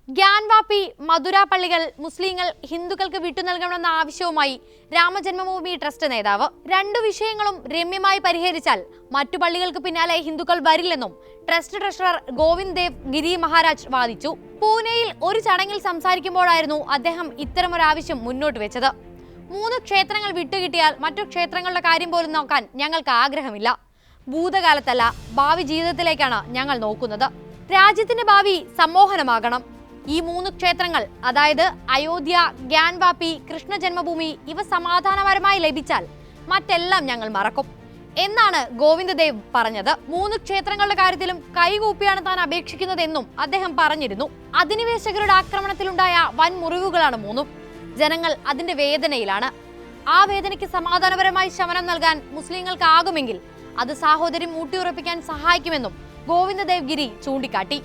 ഗ്യാൻവാപ്പി മധുര പള്ളികൾ മുസ്ലിങ്ങൾ ഹിന്ദുക്കൾക്ക് വിട്ടുനൽകണമെന്ന ആവശ്യവുമായി രാമജന്മഭൂമി ട്രസ്റ്റ് നേതാവ്. രണ്ടു വിഷയങ്ങളും രമ്യമായി പരിഹരിച്ചാൽ മറ്റു പള്ളികൾക്ക് പിന്നാലെ ഹിന്ദുക്കൾ വരില്ലെന്നും ട്രസ്റ്റ് ട്രഷറർ ഗോവിന്ദ് ദേവ് ഗിരി മഹാരാജ് വാദിച്ചു. പൂനെയിൽ ഒരു ചടങ്ങിൽ സംസാരിക്കുമ്പോഴായിരുന്നു അദ്ദേഹം ഇത്തരമൊരാവശ്യം മുന്നോട്ട് വെച്ചത്. 3 ക്ഷേത്രങ്ങൾ വിട്ടുകിട്ടിയാൽ മറ്റു ക്ഷേത്രങ്ങളുടെ കാര്യം പോലും നോക്കാൻ ഞങ്ങൾക്ക് ആഗ്രഹമില്ല. ഭൂതകാലത്തല്ല, ഭാവി ജീവിതത്തിലേക്കാണ് ഞങ്ങൾ നോക്കുന്നത്. രാജ്യത്തിന്റെ ഭാവി സമ്മോഹനമാകണം. ഈ 3 ക്ഷേത്രങ്ങൾ, അതായത് അയോധ്യ, ഗ്യാൻവാപ്പി, കൃഷ്ണ ജന്മഭൂമി, ഇവ സമാധാനപരമായി ലഭിച്ചാൽ മറ്റെല്ലാം ഞങ്ങൾ മറക്കും എന്നാണ് ഗോവിന്ദ് ദേവ് പറഞ്ഞത്. 3 ക്ഷേത്രങ്ങളുടെ കാര്യത്തിലും കൈകൂപ്പിയാണ് താൻ അപേക്ഷിക്കുന്നതെന്നും അദ്ദേഹം പറഞ്ഞിരുന്നു. അധിനിവേശകരുടെ ആക്രമണത്തിലുണ്ടായ വൻ മുറിവുകളാണ് 3. ജനങ്ങൾ അതിന്റെ വേദനയിലാണ്. ആ വേദനയ്ക്ക് സമാധാനപരമായി ശമനം നൽകാൻ മുസ്ലിങ്ങൾക്കാകുമെങ്കിൽ അത് സാഹോദര്യം ഊട്ടിയുറപ്പിക്കാൻ സഹായിക്കുമെന്നും ഗോവിന്ദ് ദേവ് ഗിരി ചൂണ്ടിക്കാട്ടി.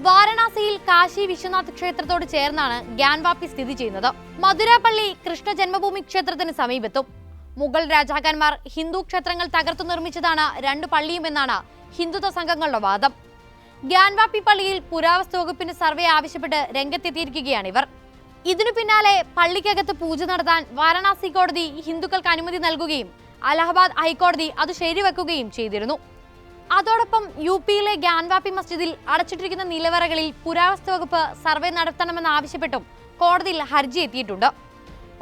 വാരണാസിയിൽ കാശി വിശ്വനാഥ് ക്ഷേത്രത്തോട് ചേർന്നാണ് ഗ്യാൻവാപ്പി സ്ഥിതി ചെയ്യുന്നത്. മധുര പള്ളി കൃഷ്ണ ജന്മഭൂമി ക്ഷേത്രത്തിന് സമീപത്തും. മുഗൾ രാജാക്കന്മാർ ഹിന്ദു ക്ഷേത്രങ്ങൾ തകർത്തു നിർമ്മിച്ചതാണ് 2 പള്ളിയുമെന്നാണ് ഹിന്ദുത്വ സംഘങ്ങളുടെ വാദം. ഗ്യാൻവാപ്പി പള്ളിയിൽ പുരാവസ്തു വകുപ്പിന്റെ സർവേ ആവശ്യപ്പെട്ട് രംഗത്തെത്തിയിരിക്കുകയാണിവർ. ഇതിനു പിന്നാലെ പള്ളിക്കകത്ത് പൂജ നടത്താൻ വാരണാസി കോടതി ഹിന്ദുക്കൾക്ക് അനുമതി നൽകുകയും അലഹബാദ് ഹൈക്കോടതി അത് ശരിവെക്കുകയും ചെയ്തിരുന്നു. അതോടൊപ്പം യുപിയിലെ ഗ്യാൻവാപ്പി മസ്ജിദിൽ അടച്ചിട്ടിരിക്കുന്ന നിലവറകളിൽ പുരാവസ്തു വകുപ്പ് സർവേ നടത്തണമെന്നാവശ്യപ്പെട്ടും കോടതിയിൽ ഹർജി എത്തിയിട്ടുണ്ട്.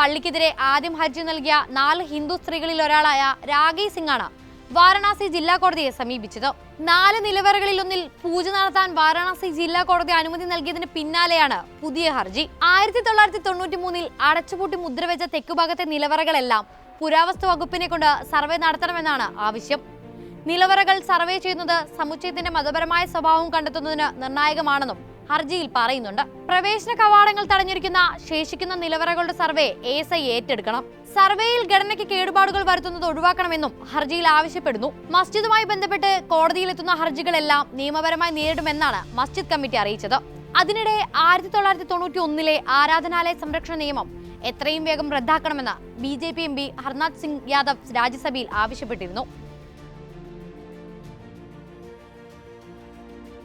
പള്ളിക്കെതിരെ ആദ്യം ഹർജി നൽകിയ 4 ഹിന്ദു സ്ത്രീകളിൽ ഒരാളായ രാഗി സിംഗാണ് വാരണാസി ജില്ലാ കോടതിയെ സമീപിച്ചത്. 4 നിലവറകളിലൊന്നിൽ പൂജ നടത്താൻ വാരണാസി ജില്ലാ കോടതി അനുമതി നൽകിയതിന് പിന്നാലെയാണ് പുതിയ ഹർജി. 1993-ൽ അടച്ചുപൂട്ടി മുദ്രവെച്ച തെക്കുഭാഗത്തെ നിലവറകളെല്ലാം പുരാവസ്തു വകുപ്പിനെ കൊണ്ട് സർവേ നടത്തണമെന്നാണ് ആവശ്യം. നിലവറകൾ സർവേ ചെയ്യുന്നത് സമുച്ചയത്തിന്റെ മതപരമായ സ്വഭാവം കണ്ടെത്തുന്നതിന് നിർണായകമാണെന്നും ഹർജിയിൽ പറയുന്നുണ്ട്. പ്രവേശന കവാടങ്ങൾ തടഞ്ഞിരിക്കുന്ന ശേഷിക്കുന്ന നിലവറകളുടെ സർവേ ASI ഏറ്റെടുക്കണം. സർവേയിൽ ഘടനയ്ക്ക് കേടുപാടുകൾ വരുത്തുന്നത് ഒഴിവാക്കണമെന്നും ഹർജിയിൽ ആവശ്യപ്പെടുന്നു. മസ്ജിദുമായി ബന്ധപ്പെട്ട് കോടതിയിലെത്തുന്ന ഹർജികളെല്ലാം നിയമപരമായി നേരിടുമെന്നാണ് മസ്ജിദ് കമ്മിറ്റി അറിയിച്ചത്. അതിനിടെ 1991-ലെ ആരാധനാലയ സംരക്ഷണ നിയമം എത്രയും വേഗം റദ്ദാക്കണമെന്ന് BJP MP ഹർനാഥ് സിംഗ് യാദവ് രാജ്യസഭയിൽ ആവശ്യപ്പെട്ടിരുന്നു.